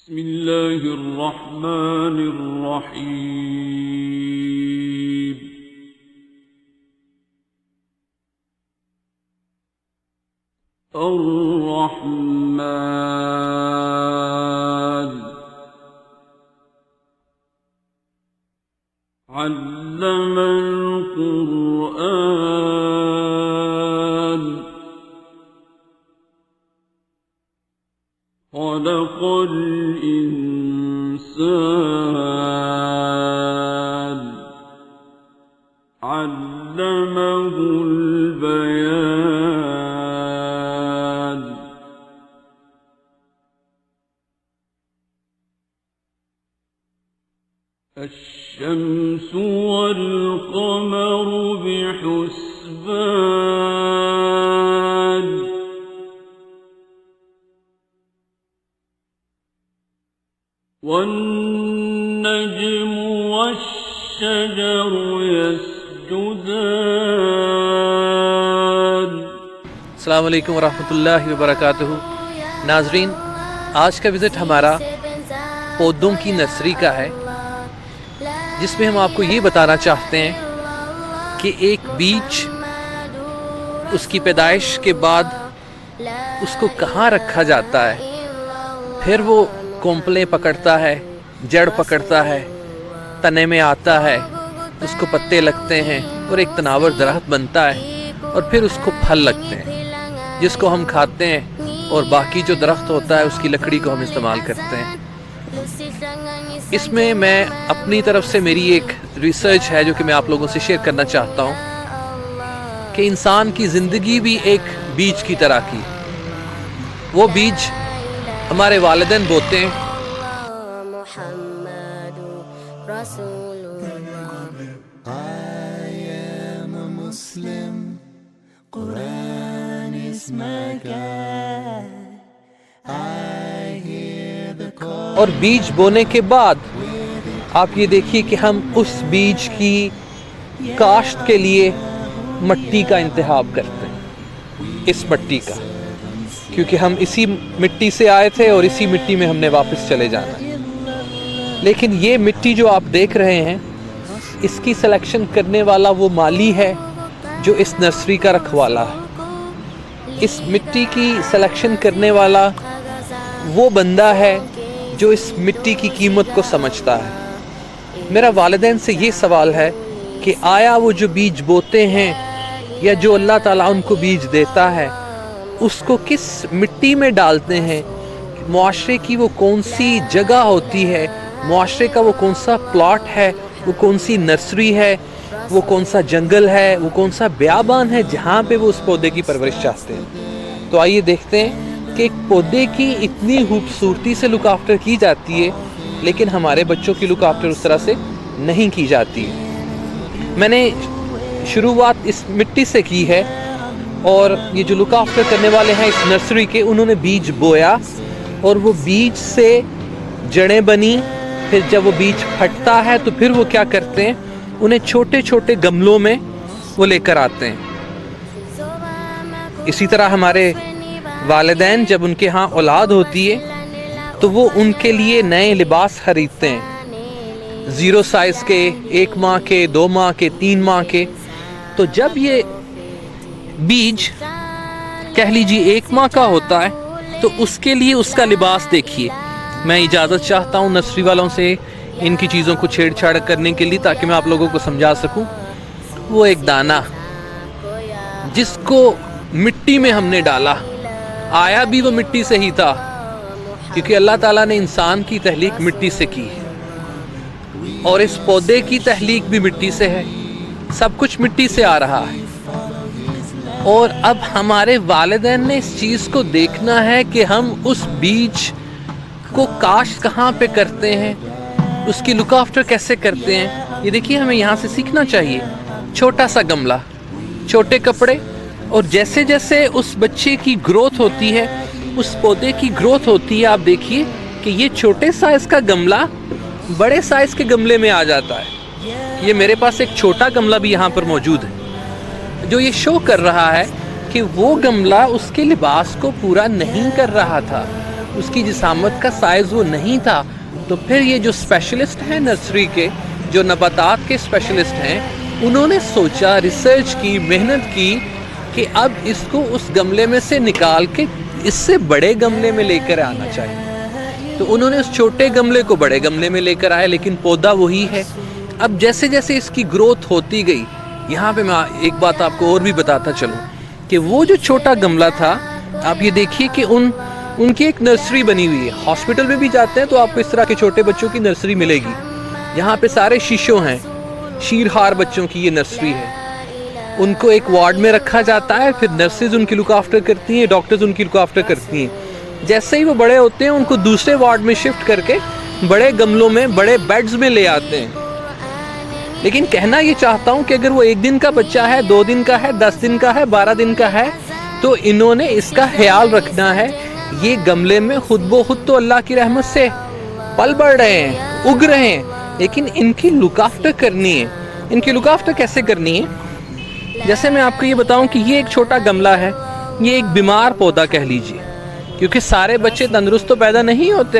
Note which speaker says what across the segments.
Speaker 1: بسم الله الرحمن الرحيم الرحمن علم القرآن خلق الإنسان علمه البيان الشمس والقمر بحسبان والنجم والشجر يسجدان.
Speaker 2: السلام علیکم ورحمۃ اللہ وبرکاتہ. ناظرین، آج کا وزٹ ہمارا پودوں کی نرسری کا ہے، جس میں ہم آپ کو یہ بتانا چاہتے ہیں کہ ایک بیج اس کی پیدائش کے بعد اس کو کہاں رکھا جاتا ہے، پھر وہ کونپلیں پکڑتا ہے، جڑ پکڑتا ہے، تنے میں آتا ہے، اس کو پتے لگتے ہیں اور ایک تناور درخت بنتا ہے، اور پھر اس کو پھل لگتے ہیں جس کو ہم کھاتے ہیں، اور باقی جو درخت ہوتا ہے اس کی لکڑی کو ہم استعمال کرتے ہیں. اس میں اپنی طرف سے میری ایک ریسرچ ہے جو کہ میں آپ لوگوں سے شیئر کرنا چاہتا ہوں کہ انسان کی زندگی بھی ایک بیج کی طرح کی. وہ بیج ہمارے والدین بوتے ہیں، اور بیج بونے کے بعد آپ یہ دیکھیے کہ ہم اس بیج کی کاشت کے لیے مٹی کا انتخاب کرتے ہیں، اس مٹی کا، کیونکہ ہم اسی مٹی سے آئے تھے اور اسی مٹی میں ہم نے واپس چلے جانا ہے. لیکن یہ مٹی جو آپ دیکھ رہے ہیں، اس کی سلیکشن کرنے والا وہ مالی ہے جو اس نرسری کا رکھوالا ہے. اس مٹی کی سلیکشن کرنے والا وہ بندہ ہے جو اس مٹی کی قیمت کو سمجھتا ہے. میرا والدین سے یہ سوال ہے کہ آیا وہ جو بیج بوتے ہیں یا جو اللہ تعالیٰ ان کو بیج دیتا ہے اس کو کس مٹی میں ڈالتے ہیں، معاشرے کی وہ کون سی جگہ ہوتی ہے، معاشرے کا وہ کون سا پلاٹ ہے، وہ کون سی نرسری ہے، وہ کون سا جنگل ہے، وہ کون سا بیابان ہے جہاں پہ وہ اس پودے کی پرورش چاہتے ہیں. تو آئیے دیکھتے ہیں کہ ایک پودے کی اتنی خوبصورتی سے لک آفٹر کی جاتی ہے، لیکن ہمارے بچوں کی لک آفٹر اس طرح سے نہیں کی جاتی. میں نے شروعات اس مٹی سے کی ہے، اور یہ جو لک آفٹر کرنے والے ہیں اس نرسری کے، انہوں نے بیج بویا اور وہ بیج سے جڑیں بنی. پھر جب وہ بیج پھٹتا ہے تو پھر وہ کیا کرتے ہیں، انہیں چھوٹے چھوٹے گملوں میں وہ لے کر آتے ہیں. اسی طرح ہمارے والدین جب ان کے ہاں اولاد ہوتی ہے تو وہ ان کے لیے نئے لباس خریدتے ہیں، 0 سائز کے، 1 ماہ کے، 2 ماہ کے، 3 ماہ کے. تو جب یہ بیج کہہ لیجیے 1 ماہ کا ہوتا ہے تو اس کے لیے اس کا لباس دیکھیے. میں اجازت چاہتا ہوں نرسری والوں سے ان کی چیزوں کو چھیڑ چھاڑ کرنے کے لیے، تاکہ میں آپ لوگوں کو سمجھا سکوں. وہ ایک دانہ جس کو مٹی میں ہم نے ڈالا، آیا بھی وہ مٹی سے ہی تھا، کیونکہ اللہ تعالیٰ نے انسان کی تخلیق مٹی سے کی ہے، اور اس پودے کی تخلیق بھی مٹی سے ہے. سب کچھ مٹی سے آ رہا ہے. اور اب ہمارے والدین نے اس چیز کو دیکھنا ہے کہ ہم اس بیج کو کاشت کہاں پہ کرتے ہیں، اس کی لک آفٹر کیسے کرتے ہیں. یہ دیکھیے، ہمیں یہاں سے سیکھنا چاہیے. چھوٹا سا گملہ، چھوٹے کپڑے، اور جیسے جیسے اس بچے کی گروتھ ہوتی ہے، اس پودے کی گروتھ ہوتی ہے، آپ دیکھیے کہ یہ چھوٹے سائز کا گملہ بڑے سائز کے گملے میں آ جاتا ہے. یہ میرے پاس ایک چھوٹا گملہ بھی یہاں پر موجود ہے جو یہ شو کر رہا ہے کہ وہ گملہ اس کے لباس کو پورا نہیں کر رہا تھا. اس کی جسامت کا سائز وہ نہیں تھا. تو پھر یہ جو اسپیشلسٹ ہیں نرسری کے، جو نباتات کے اسپیشلسٹ ہیں، انہوں نے سوچا، ریسرچ کی، محنت کی کہ اب اس کو اس گملے میں سے نکال کے اس سے بڑے گملے میں لے کر آنا چاہیے. تو انہوں نے اس چھوٹے گملے کو بڑے گملے میں لے کر آئے، لیکن پودا وہی ہے. اب جیسے جیسے اس کی گروتھ ہوتی گئی، یہاں پہ میں ایک بات آپ کو اور بھی بتاتا چلوں کہ وہ جو چھوٹا گملہ تھا، آپ یہ دیکھیے کہ ان کی ایک نرسری بنی ہوئی ہے. ہاسپٹل میں بھی جاتے ہیں تو آپ کو اس طرح کے چھوٹے بچوں کی نرسری ملے گی. یہاں پہ سارے شیشوں ہیں، شیرہار بچوں کی یہ نرسری ہے. ان کو ایک وارڈ میں رکھا جاتا ہے، پھر نرسز ان کی لک آفٹر کرتی ہیں، ڈاکٹرز ان کی لک آفٹر کرتی ہیں. جیسے ہی وہ بڑے ہوتے ہیں ان کو دوسرے وارڈ میں شفٹ کر کے بڑے گملوں میں، بڑے بیڈز میں لے آتے ہیں. لیکن کہنا یہ چاہتا ہوں کہ اگر وہ 1 دن کا بچہ ہے، 2 دن کا ہے، 10 دن کا ہے، 12 دن کا ہے، تو انہوں نے اس کا خیال رکھنا ہے. یہ گملے میں خود بخود تو اللہ کی رحمت سے پل بڑھ رہے ہیں، اگ رہے ہیں، لیکن ان کی لک آفٹر کرنی ہے. ان کی لک آفٹر کیسے کرنی ہے؟ جیسے میں آپ کو یہ بتاؤں کہ یہ ایک چھوٹا گملہ ہے، یہ ایک بیمار پودا کہہ لیجیے، کیونکہ سارے بچے تندرست تو پیدا نہیں ہوتے.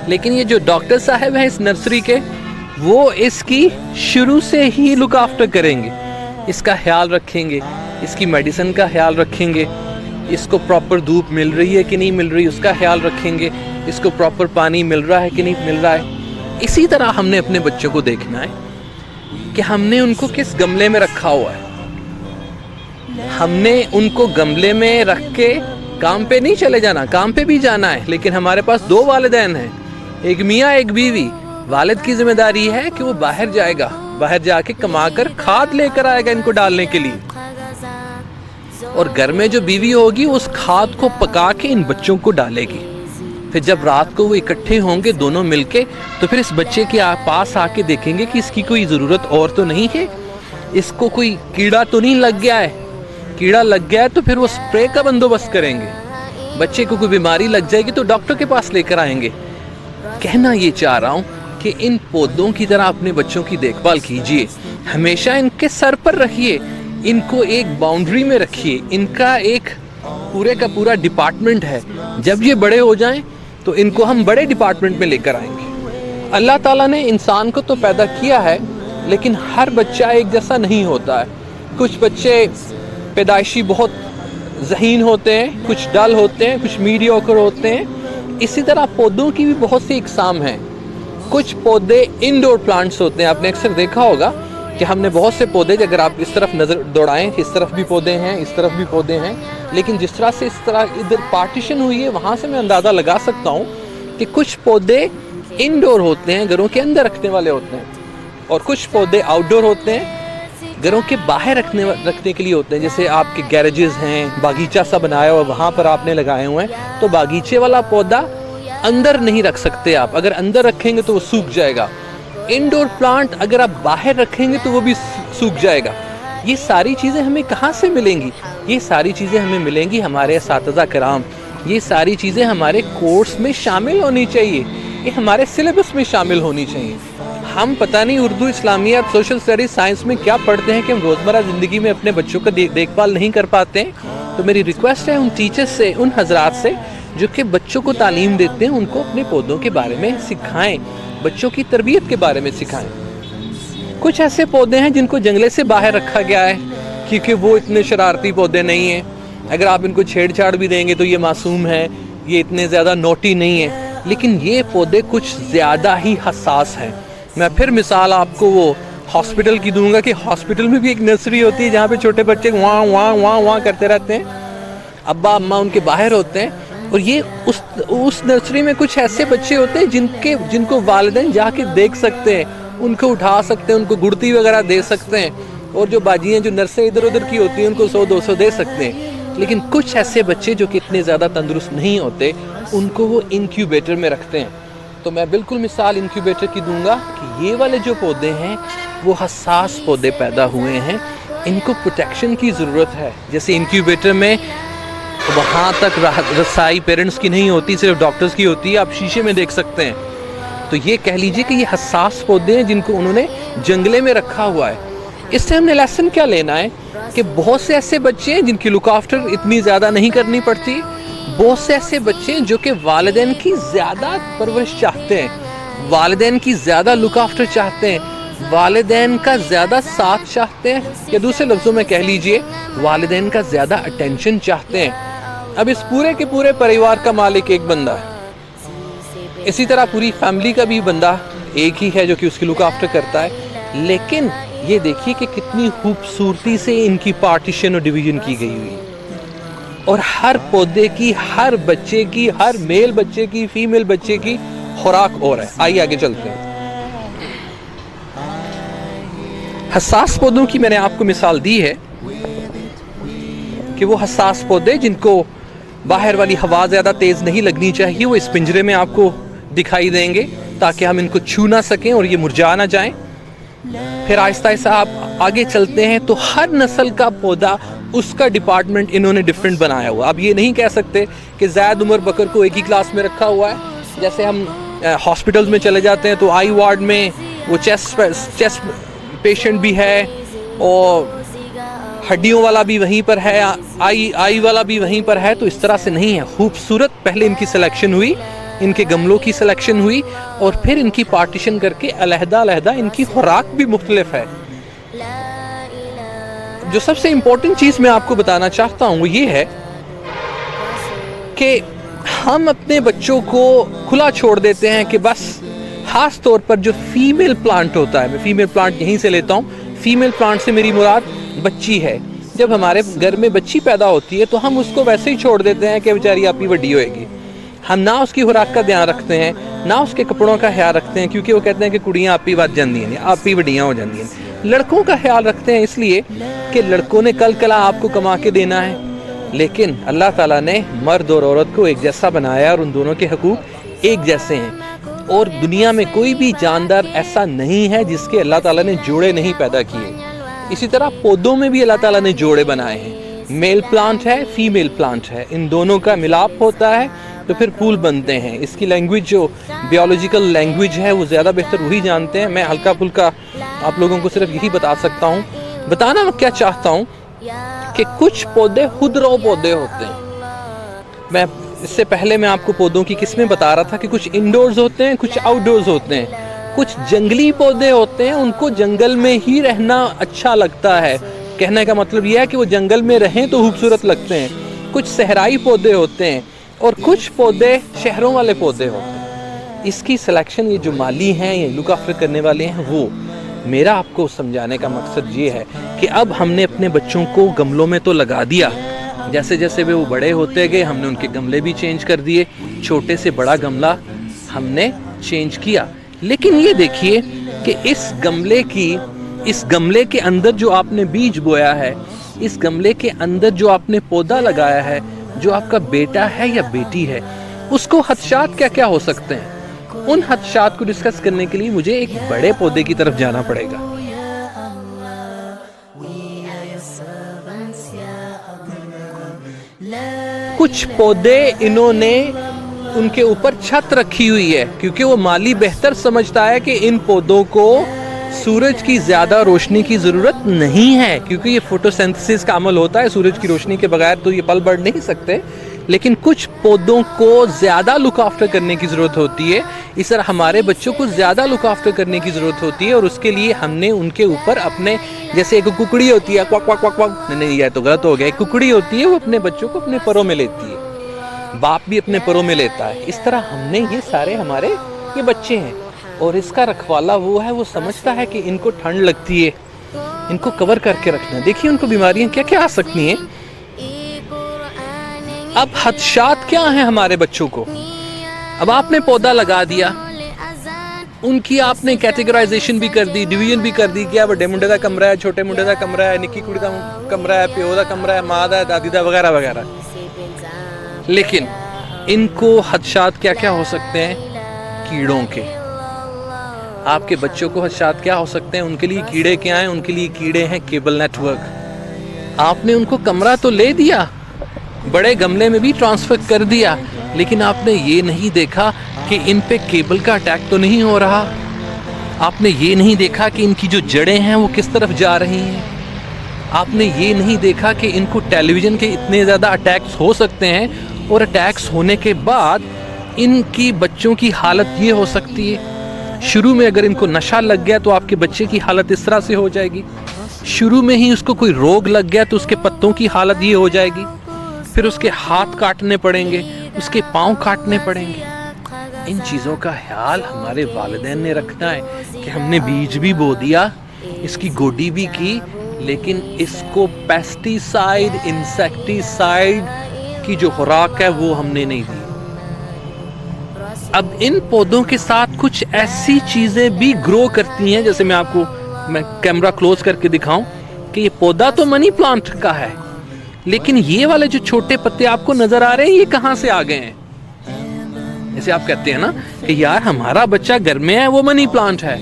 Speaker 2: لیکن یہ جو ڈاکٹر صاحب ہیں اس نرسری کے، وہ اس کی شروع سے ہی لک آفٹر کریں گے، اس کا خیال رکھیں گے، اس کی میڈیسن کا خیال رکھیں گے، اس کو پراپر دھوپ مل رہی ہے کہ نہیں مل رہی اس کا خیال رکھیں گے، اس کو پراپر پانی مل رہا ہے کہ نہیں مل رہا ہے. اسی طرح ہم نے اپنے بچوں کو دیکھنا ہے کہ ہم نے ان کو کس گملے میں رکھا ہوا ہے. ہم نے ان کو گملے میں رکھ کے کام پہ نہیں چلے جانا، کام پہ بھی جانا ہے، لیکن ہمارے پاس 2 والدین ہیں، ایک میاں ایک بیوی. والد کی ذمہ داری ہے کہ وہ باہر جائے گا، باہر جا کے کما کر کھاد لے کر آئے گا ان کو ڈالنے کے لیے، اور گھر میں جو بیوی ہوگی اس کھاد کو پکا کے ان بچوں کو ڈالے گی. پھر جب رات کو وہ اکٹھے ہوں گے دونوں مل کے، تو پھر اس بچے کے پاس آ کے دیکھیں گے کہ اس کی کوئی ضرورت اور تو نہیں ہے، اس کو کوئی کیڑا تو نہیں لگ گیا ہے. کیڑا لگ گیا ہے تو پھر وہ اسپرے کا بندوبست کریں گے. بچے کو کوئی بیماری لگ جائے گی تو ڈاکٹر کے پاس لے کر آئیں گے. کہنا یہ چاہ رہا ہوں کہ ان پودوں کی طرح اپنے بچوں کی دیکھ بھال کیجیے، ہمیشہ ان کے سر پر رکھیے، ان کو ایک باؤنڈری میں رکھیے. ان کا ایک پورے کا پورا ڈپارٹمنٹ ہے. جب یہ بڑے ہو جائیں تو ان کو ہم بڑے ڈپارٹمنٹ میں لے کر آئیں گے. اللہ تعالیٰ نے انسان کو تو پیدا کیا ہے، لیکن ہر بچہ ایک جیسا نہیں ہوتا ہے. کچھ بچے پیدائشی بہت ذہین ہوتے ہیں، کچھ ڈل ہوتے ہیں، کچھ میڈیوکر ہوتے ہیں. اسی طرح پودوں کی بھی بہت سی اقسام ہیں. کچھ پودے انڈور پلانٹس ہوتے ہیں. آپ نے اکثر دیکھا ہوگا کہ ہم نے بہت سے پودے، اگر آپ اس طرف نظر دوڑائیں، اس طرف بھی پودے ہیں، اس طرف بھی پودے ہیں، لیکن جس طرح سے اس طرح ادھر پارٹیشن ہوئی ہے، وہاں سے میں اندازہ لگا سکتا ہوں کہ کچھ پودے انڈور ہوتے ہیں، گھروں کے اندر رکھنے والے ہوتے ہیں، اور کچھ پودے آؤٹ ڈور ہوتے ہیں، گھروں کے باہر رکھنے کے لیے ہوتے ہیں. جیسے آپ کے گیراجز ہیں، باغیچہ سا بنایا ہوا وہاں پر آپ نے لگائے ہوئے ہیں، تو باغیچے والا پودا اندر نہیں رکھ سکتے آپ. اگر اندر رکھیں گے تو وہ سوکھ جائے گا. انڈور پلانٹ اگر آپ باہر رکھیں گے تو وہ بھی سوکھ جائے گا. یہ ساری چیزیں ہمیں کہاں سے ملیں گی؟ یہ ساری چیزیں ہمیں ملیں گی ہمارے اساتذہ کرام. یہ ساری چیزیں ہمارے کورس میں شامل ہونی چاہیے، یہ ہمارے سلیبس میں شامل ہونی چاہیے. ہم پتہ نہیں اردو، اسلامیات، سوشل اسٹڈیز، سائنس میں کیا پڑھتے ہیں کہ ہم روزمرہ زندگی میں اپنے بچوں کا دیکھ بھال نہیں کر پاتے ہیں. تو میری ریکویسٹ ہے ان ٹیچرز سے، ان حضرات سے جو کہ بچوں کو تعلیم دیتے ہیں، ان کو اپنے پودوں کے بارے میں سکھائیں، بچوں کی تربیت کے بارے میں سکھائیں. کچھ ایسے پودے ہیں جن کو جنگلے سے باہر رکھا گیا ہے کیونکہ وہ اتنے شرارتی پودے نہیں ہیں. اگر آپ ان کو چھیڑ چھاڑ بھی دیں گے تو یہ معصوم ہے، یہ اتنے زیادہ نوٹی نہیں ہیں. لیکن یہ پودے کچھ زیادہ ہی حساس ہیں. میں پھر مثال آپ کو وہ ہاسپٹل کی دوں گا کہ ہاسپٹل میں بھی ایک نرسری ہوتی ہے جہاں پہ چھوٹے بچے وہاں وہاں وہاں وہاں کرتے رہتے ہیں، ابا اماں ان کے باہر ہوتے ہیں. اور یہ اس نرسری میں کچھ ایسے بچے ہوتے ہیں جن کو والدین جا کے دیکھ سکتے ہیں، ان کو اٹھا سکتے ہیں، ان کو گڑتی وغیرہ دے سکتے ہیں، اور جو باجیاں جو نرسیں ادھر ادھر کی ہوتی ہیں ان کو 100-200 دے سکتے ہیں. لیکن کچھ ایسے بچے جو کہ اتنے زیادہ تندرست نہیں ہوتے، ان کو وہ انکیوبیٹر میں رکھتے ہیں. تو میں بالکل مثال انکیوبیٹر کی دوں گا کہ یہ والے جو پودے ہیں وہ حساس پودے پیدا ہوئے ہیں، ان کو پروٹیکشن کی ضرورت ہے. جیسے انکیوبیٹر میں وہاں تک رسائی پیرنٹس کی نہیں ہوتی، صرف ڈاکٹرز کی ہوتی ہے، آپ شیشے میں دیکھ سکتے ہیں. تو یہ کہہ لیجئے کہ یہ حساس پودے ہیں جن کو انہوں نے جنگلے میں رکھا ہوا ہے. اس سے ہم نے لیسن کیا لینا ہے کہ بہت سے ایسے بچے ہیں جن کی لک آفٹر اتنی زیادہ نہیں کرنی پڑتی، بہت سے ایسے بچے ہیں جو کہ والدین کی زیادہ پرورش چاہتے ہیں, والدین کی زیادہ لک آفٹر چاہتے ہیں, والدین کا زیادہ ساتھ چاہتے ہیں, یا دوسرے لفظوں میں کہہ لیجئے والدین کا زیادہ اٹینشن چاہتے ہیں. اب اس پورے کے پورے پریوار کا مالک ایک بندہ ہے, اسی طرح پوری فیملی کا بھی بندہ ایک ہی ہے جو کہ اس کی لک آفٹر کرتا ہے. لیکن یہ دیکھیے کہ کتنی خوبصورتی سے ان کی پارٹیشن اور ڈویژن کی گئی ہوئی, اور ہر پودے کی, ہر بچے کی, ہر میل بچے کی, فیمیل بچے کی خوراک اور ہے. آئیے آگے چلتے ہیں. حساس پودوں کی میں نے آپ کو مثال دی ہے کہ وہ حساس پودے جن کو باہر والی ہوا زیادہ تیز نہیں لگنی چاہیے, وہ اس پنجرے میں آپ کو دکھائی دیں گے تاکہ ہم ان کو چھو نہ سکیں اور یہ مرجھا نہ جائیں. پھر آہستہ آہستہ آپ آگے چلتے ہیں تو ہر نسل کا پودا اس کا ڈپارٹمنٹ انہوں نے ڈیفرنٹ بنایا ہوا. آپ یہ نہیں کہہ سکتے کہ زید عمر بکر کو ایک ہی کلاس میں رکھا ہوا ہے. جیسے ہم ہاسپٹلز میں چلے جاتے ہیں تو آئی وارڈ میں وہ چیسٹ پیشنٹ بھی ہے, اور ہڈیوں والا بھی وہیں پر ہے, آئی والا بھی وہیں پر ہے. تو اس طرح سے نہیں ہے. خوبصورت پہلے ان کی سلیکشن ہوئی, ان کے گملوں کی سلیکشن ہوئی, اور پھر ان کی پارٹیشن کر کے علیحدہ علیحدہ ان کی خوراک بھی مختلف ہے. جو سب سے امپورٹنٹ چیز میں آپ کو بتانا چاہتا ہوں وہ یہ ہے کہ ہم اپنے بچوں کو کھلا چھوڑ دیتے ہیں کہ بس, خاص طور پر جو فیمیل پلانٹ ہوتا ہے, میں فیمیل پلانٹ یہیں سے لیتا ہوں, فیمیل پلانٹ سے میری مراد بچی ہے. جب ہمارے گھر میں بچی پیدا ہوتی ہے تو ہم اس کو ویسے ہی چھوڑ دیتے ہیں کہ بیچاری آپ ہی بڑی ہوئے گی. ہم نہ اس کی خوراک کا دھیان رکھتے ہیں, نہ اس کے کپڑوں کا خیال رکھتے ہیں, کیونکہ وہ کہتے ہیں کہ کڑیاں آپ ہی بات جاندی ہیں, آپ ہی بڑیاں ہو جاندی ہیں. لڑکوں کا خیال رکھتے ہیں اس لیے کہ لڑکوں نے کل کلا آپ کو کما کے دینا ہے. لیکن اللہ تعالیٰ نے مرد اور عورت کو ایک جیسا بنایا اور ان دونوں کے حقوق ایک جیسے ہیں. اور دنیا میں کوئی بھی جاندار ایسا نہیں ہے جس کے اللہ تعالیٰ نے جوڑے نہیں پیدا کیے. اسی طرح پودوں میں بھی اللہ تعالیٰ نے جوڑے بنائے ہیں. میل پلانٹ ہے, فیمیل پلانٹ ہے, ان دونوں کا ملاپ ہوتا ہے تو پھر پھول بنتے ہیں. اس کی لینگویج جو بیولوجیکل لینگویج ہے وہ زیادہ بہتر وہی جانتے ہیں. میں ہلکا پھلکا آپ لوگوں کو صرف یہی بتا سکتا ہوں. بتانا میں کیا چاہتا ہوں کہ کچھ پودے خودرو پودے ہوتے ہیں. میں اس سے پہلے میں آپ کو پودوں کی قسمیں بتا رہا تھا کہ کچھ انڈورز ہوتے ہیں, کچھ آؤٹ ڈورز ہوتے ہیں. کچھ جنگلی پودے ہوتے ہیں, ان کو جنگل میں ہی رہنا اچھا لگتا ہے. کہنے کا مطلب یہ ہے کہ وہ جنگل میں رہیں تو خوبصورت لگتے ہیں. کچھ صحرائی پودے ہوتے ہیں, اور کچھ پودے شہروں والے پودے ہوتے ہیں. اس کی سلیکشن یہ جو مالی ہیں, یہ لک آفٹر کرنے والے ہیں, وہ میرا آپ کو سمجھانے کا مقصد یہ ہے کہ اب ہم نے اپنے بچوں کو گملوں میں تو لگا دیا, جیسے جیسے وہ بڑے ہوتے گئے ہم نے ان کے گملے بھی چینج کر دیے, چھوٹے سے بڑا گملہ ہم نے چینج کیا. لیکن یہ دیکھیے کہ اس گملے کے اندر جو آپ نے بیج بویا ہے, اس گملے کے اندر جو آپ نے پودا لگایا ہے, جو آپ کا بیٹا ہے یا بیٹی ہے, اس کو خدشات کیا کیا ہو سکتے ہیں. ان خدشات کو ڈسکس کرنے کے لیے مجھے ایک بڑے پودے کی طرف جانا پڑے گا. کچھ پودے انہوں نے ان کے اوپر چھت رکھی ہوئی ہے کیونکہ وہ مالی بہتر سمجھتا ہے کہ ان پودوں کو سورج کی زیادہ روشنی کی ضرورت نہیں ہے, کیونکہ یہ فوٹوسینتھسس کا عمل ہوتا ہے, سورج کی روشنی کے بغیر تو یہ پل بڑھ نہیں سکتے. لیکن کچھ پودوں کو زیادہ لک آفٹر کرنے کی ضرورت ہوتی ہے. اس طرح ہمارے بچوں کو زیادہ لک آفٹر کرنے کی ضرورت ہوتی ہے, اور اس کے لیے ہم نے ان کے اوپر اپنے, جیسے ایک ککڑی ہوتی ہے, کوک کوک کوک کوک, نہیں یہ تو غلط ہو گیا, ایک ککڑی ہوتی ہے وہ اپنے بچوں کو اپنے پروں میں لیتی ہے, باپ بھی اپنے پروں میں لیتا ہے. اس طرح ہم نے یہ سارے ہمارے یہ بچے ہیں, اور اس کا رکھوالہ وہ ہے, وہ سمجھتا ہے کہ ان کو ٹھنڈ لگتی ہے, ان کو کور کر کے رکھنا. دیکھیے ان کو بیماریاں کیا کیا آ سکتی ہیں. اب خدشات کیا ہیں ہمارے بچوں کو. اب آپ نے پودا لگا دیا, ان کی آپ نے کیٹیگرائزیشن بھی کر دی, ڈویژن بھی کر دی, کیا بڑے منڈے دا کمرہ ہے, چھوٹے منڈے دا کمرہ ہے, نکی کڑی دا کمرہ ہے, پیو دا کمرہ ہے, ماں دا, دادی دا, وغیرہ وغیرہ. لیکن ان کو خدشات کیا کیا ہو سکتے ہیں, کیڑوں کے. آپ کے بچوں کو خدشات کیا ہو سکتے ہیں, ان کے لیے کیڑے کیا ہیں, ان کے لیے کیڑے ہیں کیبل نیٹ ورک. آپ نے ان کو کمرہ تو لے دیا, بڑے گملے میں بھی ٹرانسفر کر دیا, لیکن آپ نے یہ نہیں دیکھا کہ ان پہ کیبل کا اٹیک تو نہیں ہو رہا. آپ نے یہ نہیں دیکھا کہ ان کی جو جڑیں ہیں وہ کس طرف جا رہی ہیں. آپ نے یہ نہیں دیکھا کہ ان کو ٹیلی ویژن کے اتنے زیادہ اٹیکس ہو سکتے ہیں, اور اٹیکس ہونے کے بعد ان کی بچوں کی حالت یہ ہو سکتی ہے، شروع میں اگر ان کو نشہ لگ گیا تو آپ کے بچے کی حالت اس طرح سے ہو جائے گی، شروع میں ہی اس کو کوئی روگ لگ گیا تو اس کے پتوں کی حالت یہ ہو جائے گی، پھر اس کے ہاتھ کاٹنے پڑیں گے، اس کے پاؤں کاٹنے پڑیں گے۔ ان چیزوں کا خیال ہمارے والدین نے رکھنا ہے کہ ہم نے بیج بھی بو دیا، اس کی گوڈی بھی کی، لیکن اس کو پیسٹی سائیڈ انسیکٹیسائیڈ کی جو خوراک ہے وہ ہم نے نہیں دی۔ اب ان پودوں کے ساتھ کچھ ایسی چیزیں بھی گرو کرتی ہیں، جیسے میں کیمرہ کلوز کر کے دکھاؤں کہ یہ پودا تو منی پلانٹ کا ہے، لیکن یہ والے جو چھوٹے پتے آپ کو نظر آ رہے ہیں یہ کہاں سے آ گئے ہیں؟ جیسے آپ کہتے ہیں نا کہ یار ہمارا بچہ گھر میں ہے وہ منی پلانٹ ہے،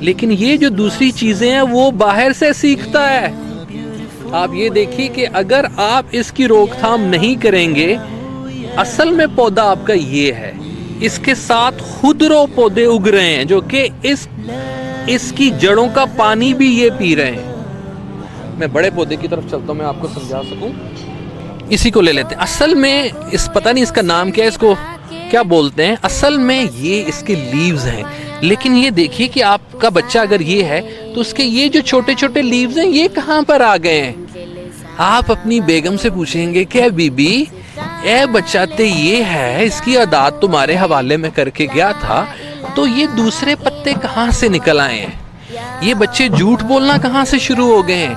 Speaker 2: لیکن یہ جو دوسری چیزیں ہیں وہ باہر سے سیکھتا ہے۔ آپ یہ دیکھیے کہ اگر آپ اس کی روک تھام نہیں کریں گے، اصل میں پودا آپ کا یہ ہے، اس کے ساتھ خودرو پودے اگ رہے ہیں جو کہ اس کی جڑوں کا پانی بھی یہ پی رہے ہیں۔ میں بڑے پودے کی طرف چلتا ہوں، میں آپ کو سمجھا سکوں۔ اسی کو لے لیتے ہیں، اصل میں پتہ نہیں اس کا نام کیا ہے، اس کو کیا بولتے ہیں، اصل میں یہ اس کے لیوز ہیں، لیکن یہ دیکھیے کہ آپ کا بچہ اگر یہ ہے تو اس کے یہ جو چھوٹے چھوٹے لیوز ہیں یہ کہاں پر آ گئے ہیں؟ آپ اپنی بیگم سے پوچھیں گے کہ بی بی اے بچہ تے یہ ہے، اس کی عادات تمہارے حوالے میں کر کے گیا تھا، تو یہ دوسرے پتے کہاں سے نکل آئے ہیں؟ یہ بچے جھوٹ بولنا کہاں سے شروع ہو گئے ہیں؟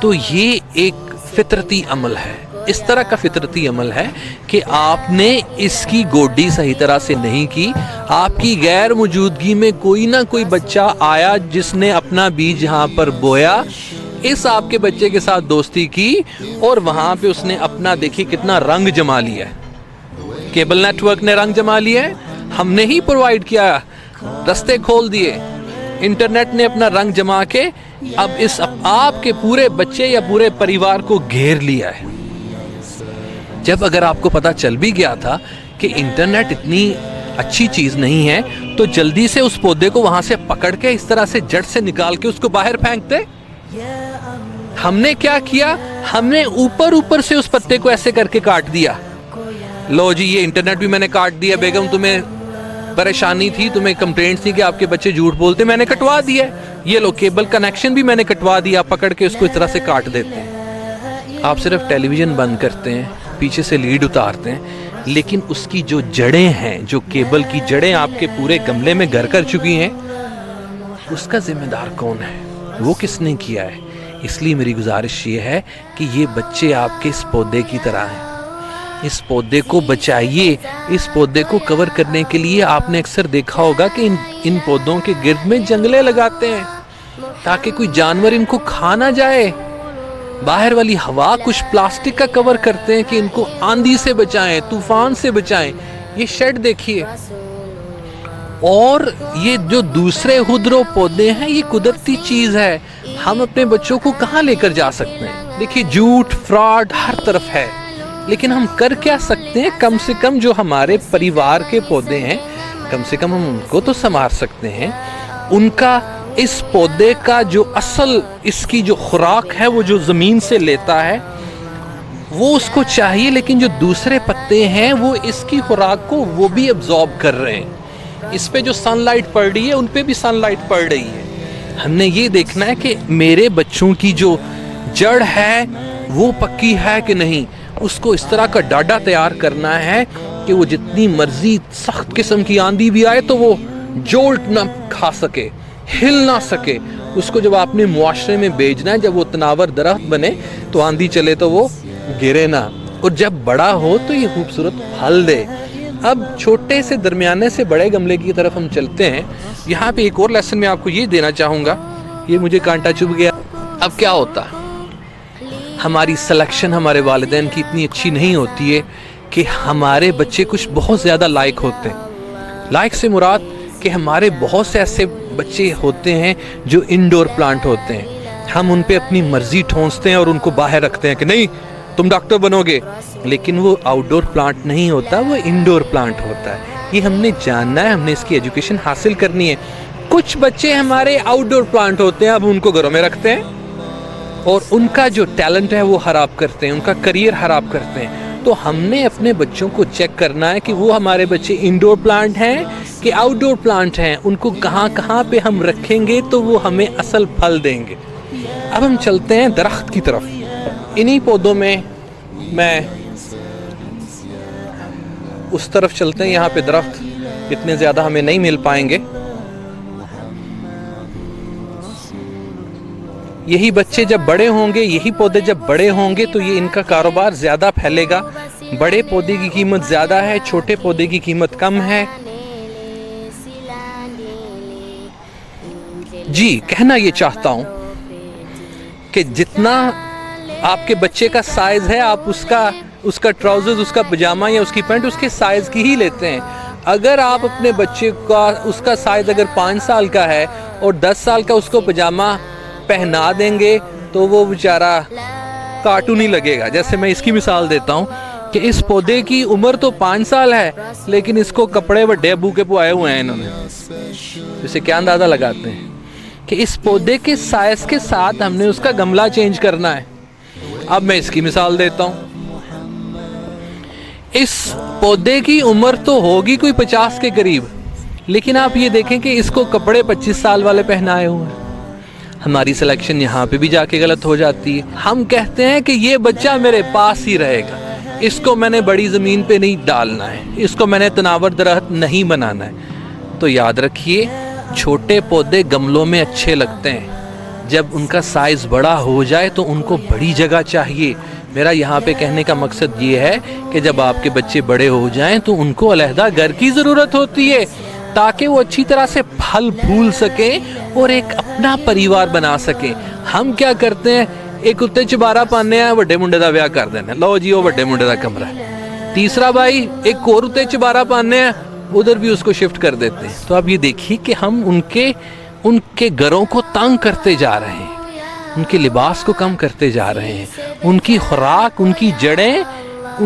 Speaker 2: تو یہ ایک فطرتی عمل ہے، اس طرح کا فطرتی عمل ہے کہ آپ نے اس کی گوڈی صحیح طرح سے نہیں کی، آپ کی غیر موجودگی میں کوئی نہ کوئی بچہ آیا جس نے اپنا بیج یہاں پر بویا، اس آپ کے بچے کے ساتھ دوستی کی اور وہاں پہ اس نے اپنا دیکھیے کتنا رنگ جما لیا ہے۔ کیبل نیٹ ورک نے رنگ جما لیا ہے، ہم نے ہی پرووائڈ کیا، رستے کھول دیے، انٹرنیٹ نے اپنا رنگ جما کے اب اس آپ کے پورے بچے یا پورے پریوار کو گھیر لیا ہے۔ جب اگر آپ کو پتا چل بھی گیا تھا کہ انٹرنیٹ اتنی اچھی چیز نہیں ہے تو جلدی سے اس پودے کو وہاں سے پکڑ کے اس طرح سے جڑ سے نکال کے اس کو باہر پھینکتے۔ ہم نے کیا کیا؟ ہم نے اوپر سے اس پتے کو ایسے کر کے کاٹ دیا، لو جی یہ انٹرنیٹ بھی میں نے کاٹ دیا، بیگم تمہیں پریشانی تھی، تمہیں کمپلینٹ تھی کہ آپ کے بچے جھوٹ بولتے، میں نے کٹوا دیا، یہ لو کیبل کنیکشن بھی میں نے کٹوا دیا، پکڑ کے اس کو اس طرح سے کاٹ دیتے ہیں۔ آپ صرف ٹیلی ویژن بند کرتے ہیں، پیچھے سے لیڈ اتارتے ہیں، لیکن اس کی جو جڑیں ہیں، جو کیبل کی جڑیں آپ کے پورے گملے میں گھر کر چکی ہیں، اس کا ذمہ دار کون ہے؟ وہ کس نے کیا ہے؟ اس لیے میری گزارش یہ ہے کہ یہ بچے آپ کے اس پودے کی طرح ہیں، اس پودے کو بچائیے۔ اس پودے کو کور کرنے کے لیے آپ نے اکثر دیکھا ہوگا کہ ان پودوں کے گرد میں جنگلے لگاتے ہیں تاکہ کوئی جانور ان کو کھا نہ جائے، باہر والی ہوا کچھ پلاسٹک کا کور کرتے ہیں کہ ان کو آندھی سے بچائیں، طوفان سے بچائیں۔ یہ شیڈ دیکھیے، اور یہ جو دوسرے خودرو پودے ہیں یہ قدرتی چیز ہے، ہم اپنے بچوں کو کہاں لے کر جا سکتے ہیں؟ دیکھیے جھوٹ فراڈ ہر طرف ہے، لیکن ہم کر کیا سکتے ہیں؟ کم سے کم جو ہمارے پریوار کے پودے ہیں کم سے کم ہم ان کو تو سنوار سکتے ہیں، ان کا اس پودے کا جو اصل اس کی جو خوراک ہے وہ جو زمین سے لیتا ہے وہ اس کو چاہیے، لیکن جو دوسرے پتے ہیں وہ اس کی خوراک کو وہ بھی ابزارب کر رہے ہیں، اس پہ جو سن لائٹ پڑ رہی ہے ان پہ بھی سن لائٹ پڑ رہی ہے۔ ہم نے یہ دیکھنا ہے کہ میرے بچوں کی جو جڑ ہے وہ پکی ہے کہ نہیں، اس کو اس طرح کا ڈاڈا تیار کرنا ہے کہ وہ جتنی مرضی سخت قسم کی آندھی بھی آئے تو وہ جولٹ نہ کھا سکے، ہل نہ سکے۔ اس کو جب آپ نے معاشرے میں بیچنا ہے، جب وہ تناور درخت بنے تو آندھی چلے تو وہ گرے نہ، اور جب بڑا ہو تو یہ خوبصورت پھل دے۔ اب چھوٹے سے درمیانے سے بڑے گملے کی طرف ہم چلتے ہیں۔ یہاں پہ ایک اور لیسن میں آپ کو یہ دینا چاہوں گا، یہ مجھے کانٹا چبھ گیا۔ اب کیا ہوتا، ہماری سلیکشن ہمارے والدین کی اتنی اچھی نہیں ہوتی ہے کہ ہمارے بچے کچھ بہت زیادہ لائق ہوتے ہیں۔ لائق سے مراد کہ ہمارے بہت سے ایسے بچے ہوتے ہیں جو انڈور پلانٹ ہوتے ہیں، ہم ان پہ اپنی مرضی ٹھونستے ہیں اور ان کو باہر رکھتے ہیں کہ نہیں تم ڈاکٹر بنو گے، لیکن وہ آؤٹ ڈور پلانٹ نہیں ہوتا، وہ انڈور پلانٹ ہوتا ہے۔ یہ ہم نے جاننا ہے، ہم نے اس کی ایجوکیشن حاصل کرنی ہے۔ کچھ بچے ہمارے آؤٹ ڈور پلانٹ ہوتے ہیں، اب ان کو گھروں میں رکھتے ہیں اور ان کا جو ٹیلنٹ ہے وہ خراب کرتے ہیں، ان کا کریئر خراب کرتے ہیں۔ تو ہم نے اپنے بچوں کو چیک کرنا ہے کہ وہ ہمارے بچے انڈور پلانٹ ہیں کہ آؤٹ ڈور پلانٹ ہیں، ان کو کہاں کہاں پہ ہم رکھیں گے تو وہ ہمیں اصل پھل دیں گے۔ اب ہم چلتے ہیں درخت کی طرف۔ انہی پودوں میں اس طرف چلتے ہیں، یہاں پہ درخت اتنے زیادہ ہمیں نہیں مل پائیں گے۔ یہی بچے جب بڑے ہوں گے، یہی پودے جب بڑے ہوں گے تو یہ ان کا کاروبار زیادہ پھیلے گا۔ بڑے پودے کی قیمت زیادہ ہے، چھوٹے پودے کی قیمت کم ہے۔ جی کہنا یہ چاہتا ہوں کہ جتنا آپ کے بچے کا سائز ہے، آپ اس کا ٹراؤزر، اس کا پجامہ یا اس کی پینٹ اس کے سائز کی ہی لیتے ہیں۔ اگر آپ اپنے بچے کا اس کا سائز اگر 5 سال کا ہے اور 10 سال کا اس کو پجامہ پہنا دیں گے تو وہ بیچارہ کارٹونی لگے گا۔ جیسے میں اس کی مثال دیتا ہوں کہ اس پودے کی عمر تو 5 سال ہے، لیکن اس کو کپڑے بڑے ابو کے پوائے ہوئے ہیں انہوں نے۔ اسے کیا اندازہ لگاتے ہیں کہ اس پودے کے سائز کے ساتھ ہم نے اس کا گملہ چینج کرنا ہے۔ اب میں اس کی مثال دیتا ہوں، اس پودے کی عمر تو ہوگی کوئی 50 کے قریب، لیکن آپ یہ دیکھیں کہ اس کو کپڑے 25 سال والے پہنائے ہوئے ہیں۔ ہماری سلیکشن یہاں پہ بھی جا کے غلط ہو جاتی ہے۔ ہم کہتے ہیں کہ یہ بچہ میرے پاس ہی رہے گا، اس کو میں نے بڑی زمین پہ نہیں ڈالنا ہے، اس کو میں نے تناور درخت نہیں بنانا ہے۔ تو یاد رکھیے، چھوٹے پودے گملوں میں اچھے لگتے ہیں، جب ان کا سائز بڑا ہو جائے تو ان کو بڑی جگہ چاہیے۔ میرا یہاں پہ کہنے کا مقصد یہ ہے کہ جب آپ کے بچے بڑے ہو جائیں تو ان کو علیحدہ گھر کی ضرورت ہوتی ہے، تاکہ وہ اچھی طرح سے پھل پھول سکیں اور ایک اپنا پریوار بنا سکیں۔ ہم کیا کرتے ہیں، ایک کتے چبارہ پانے ہیں، بڑے منڈے دا بیاہ کر دینا، لو جی وہ بڑے منڈے دا کمرہ ہے۔ تیسرا بھائی ایک اور کتے چبارہ پانے ہیں، ادھر بھی اس کو شفٹ کر دیتے ہیں۔ تو اب یہ دیکھیے کہ ہم ان کے گھروں کو تنگ کرتے جا رہے ہیں، ان کے لباس کو کم کرتے جا رہے ہیں، ان کی خوراک، ان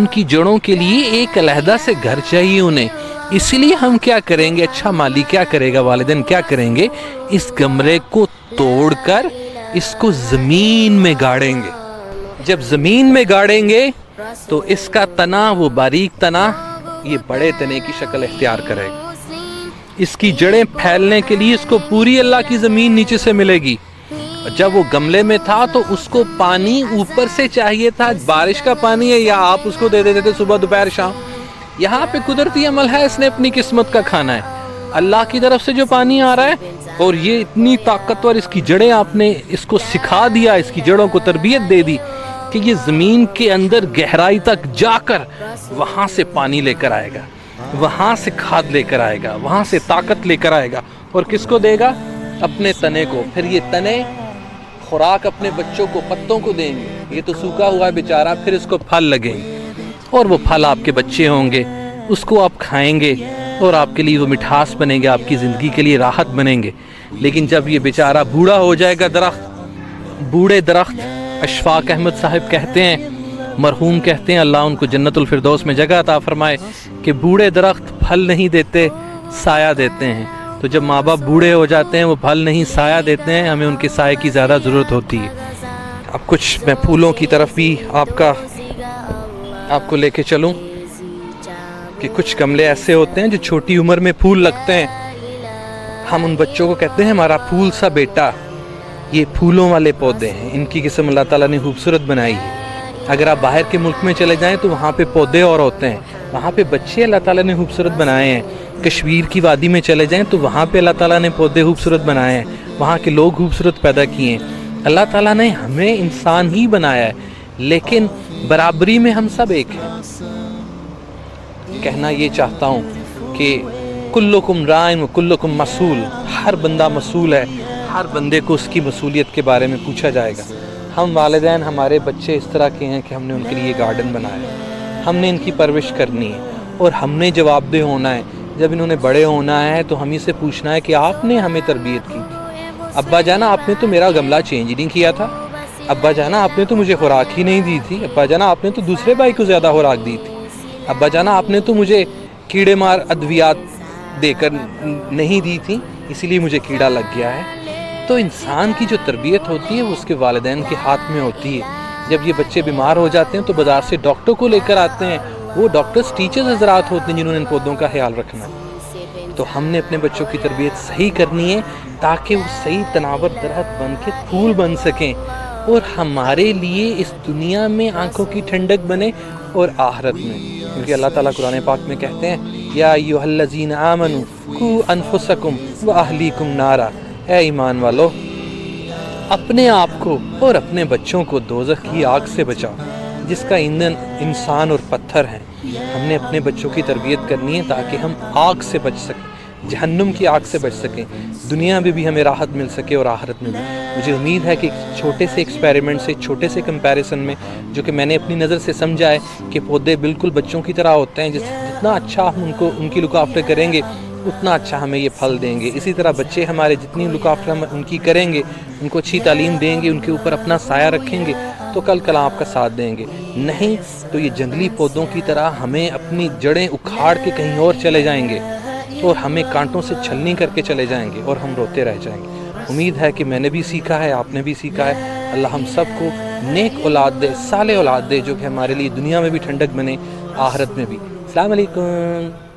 Speaker 2: کی جڑوں کے لیے ایک علیحدہ سے گھر چاہیے انہیں۔ اسی لیے ہم کیا کریں گے، اچھا مالی کیا کرے گا، والدین کیا کریں گے، اس کمرے کو توڑ کر اس کو زمین میں گاڑیں گے۔ جب زمین میں گاڑیں گے تو اس کا تنا، وہ باریک تنا، یہ بڑے تنے کی شکل اختیار کرے گا۔ اس کی جڑیں پھیلنے کے لیے اس کو پوری اللہ کی زمین نیچے سے ملے گی۔ جب وہ گملے میں تھا تو اس کو پانی اوپر سے چاہیے تھا، بارش کا پانی ہے یا آپ اس کو دے دیتے تھے صبح دوپہر شام۔ یہاں پہ قدرتی عمل ہے، اس نے اپنی قسمت کا کھانا ہے، اللہ کی طرف سے جو پانی آ رہا ہے، اور یہ اتنی طاقتور اس کی جڑیں، آپ نے اس کو سکھا دیا، اس کی جڑوں کو تربیت دے دی کہ یہ زمین کے اندر گہرائی تک جا کر وہاں سے پانی لے کر آئے گا، وہاں سے کھاد لے کر آئے گا، وہاں سے طاقت لے کر آئے گا، اور کس کو دے گا، اپنے تنے کو۔ پھر یہ تنے خوراک اپنے بچوں کو، پتوں کو دیں گے، یہ تو سوکھا ہوا ہے بیچارہ، پھر اس کو پھل لگیں گے، اور وہ پھل آپ کے بچے ہوں گے، اس کو آپ کھائیں گے اور آپ کے لیے وہ مٹھاس بنیں گے، آپ کی زندگی کے لیے راحت بنیں گے۔ لیکن جب یہ بیچارہ بوڑھا ہو جائے گا درخت، بوڑھے درخت، اشفاق احمد صاحب کہتے ہیں، مرحوم کہتے ہیں، اللہ ان کو جنت الفردوس میں جگہ عطا فرمائے، کہ بوڑھے درخت پھل نہیں دیتے، سایہ دیتے ہیں۔ تو جب ماں باپ بوڑھے ہو جاتے ہیں، وہ پھل نہیں سایہ دیتے ہیں، ہمیں ان کے سائے کی زیادہ ضرورت ہوتی ہے۔ اب کچھ میں پھولوں کی طرف بھی آپ کو لے کے چلوں کہ کچھ گملے ایسے ہوتے ہیں جو چھوٹی عمر میں پھول لگتے ہیں۔ ہم ان بچوں کو کہتے ہیں ہمارا پھول سا بیٹا۔ یہ پھولوں والے پودے ہیں، ان کی قسم اللہ تعالیٰ نے خوبصورت بنائی ہے۔ اگر آپ باہر کے ملک میں چلے جائیں تو وہاں پہ پودے اور ہوتے ہیں، وہاں پہ بچے اللہ تعالیٰ نے خوبصورت بنائے ہیں۔ کشمیر کی وادی میں چلے جائیں تو وہاں پہ اللہ تعالیٰ نے پودے خوبصورت بنائے ہیں، وہاں کے لوگ خوبصورت پیدا کیے ہیں۔ اللہ تعالیٰ نے ہمیں انسان ہی بنایا ہے، لیکن برابری میں ہم سب ایک ہیں۔ کہنا یہ چاہتا ہوں کہ کلکم رائن و کلکم مسئول، ہر بندہ مسئول ہے، ہر بندے کو اس کی مسئولیت کے بارے میں پوچھا جائے گا۔ ہم والدین، ہمارے بچے اس طرح کے ہیں کہ ہم نے ان کے لیے گارڈن بنایا، ہم نے ان کی پرورش کرنی ہے اور ہم نے جواب دہ ہونا ہے۔ جب انہوں نے بڑے ہونا ہے تو ہم ہی سے پوچھنا ہے کہ آپ نے ہمیں تربیت کی تھی، ابا جانا آپ نے تو میرا گملہ چینج نہیں کیا تھا، ابا جانا آپ نے تو مجھے خوراک ہی نہیں دی تھی، ابا جانا آپ نے تو دوسرے بھائی کو زیادہ خوراک دی تھی، ابا جانا آپ نے تو مجھے کیڑے مار ادویات دے کر نہیں دی تھی، اسی لیے مجھے کیڑا لگ گیا ہے۔ تو انسان کی جو تربیت ہوتی ہے وہ اس کے والدین کے ہاتھ میں ہوتی ہے۔ جب یہ بچے بیمار ہو جاتے ہیں تو بازار سے ڈاکٹر کو لے کر آتے ہیں، وہ ڈاکٹرز ٹیچرز حضرات ہوتے ہیں جنہوں نے ان پودوں کا خیال رکھنا ہے۔ تو ہم نے اپنے بچوں کی تربیت صحیح کرنی ہے تاکہ وہ صحیح تناور درخت بن کے پھول بن سکیں اور ہمارے لیے اس دنیا میں آنکھوں کی ٹھنڈک بنے اور آخرت میں، کیونکہ اللہ تعالیٰ قرآن پاک میں کہتے ہیں یا ایھا الذین آمنوا قوا انفسکم واہلیکم نارا، اے ایمان والو اپنے آپ کو اور اپنے بچوں کو دوزخ کی آگ سے بچاؤ جس کا ایندھن انسان اور پتھر ہیں۔ ہم نے اپنے بچوں کی تربیت کرنی ہے تاکہ ہم آگ سے بچ سکیں، جہنم کی آگ سے بچ سکیں، دنیا میں بھی ہمیں راحت مل سکے اور آخرت میں بھی۔ مجھے امید ہے کہ ایک چھوٹے سے ایکسپیریمنٹ سے، چھوٹے سے کمپیریزن میں، جو کہ میں نے اپنی نظر سے سمجھا ہے کہ پودے بالکل بچوں کی طرح ہوتے ہیں، جتنا اچھا ہم ان کی لک آفٹر کریں گے اتنا اچھا ہمیں یہ پھل دیں گے۔ اسی طرح بچے ہمارے جتنی لک آفٹر ہم ان کی کریں گے، ان کو اچھی تعلیم دیں گے، ان کے اوپر اپنا سایہ رکھیں گے تو کل آپ کا ساتھ دیں گے، نہیں تو یہ جنگلی پودوں کی طرح ہمیں اپنی جڑیں اکھاڑ کے کہیں اور چلے جائیں گے اور ہمیں کانٹوں سے چھلنی کر کے چلے جائیں گے اور ہم روتے رہ جائیں گے۔ امید ہے کہ میں نے بھی سیکھا ہے، آپ نے بھی سیکھا ہے۔ اللہ ہم سب کو نیک اولاد دے، صالح اولاد دے، جو کہ ہمارے لیے دنیا میں بھی ٹھنڈک بنے، آخرت میں بھی۔ السلام علیکم۔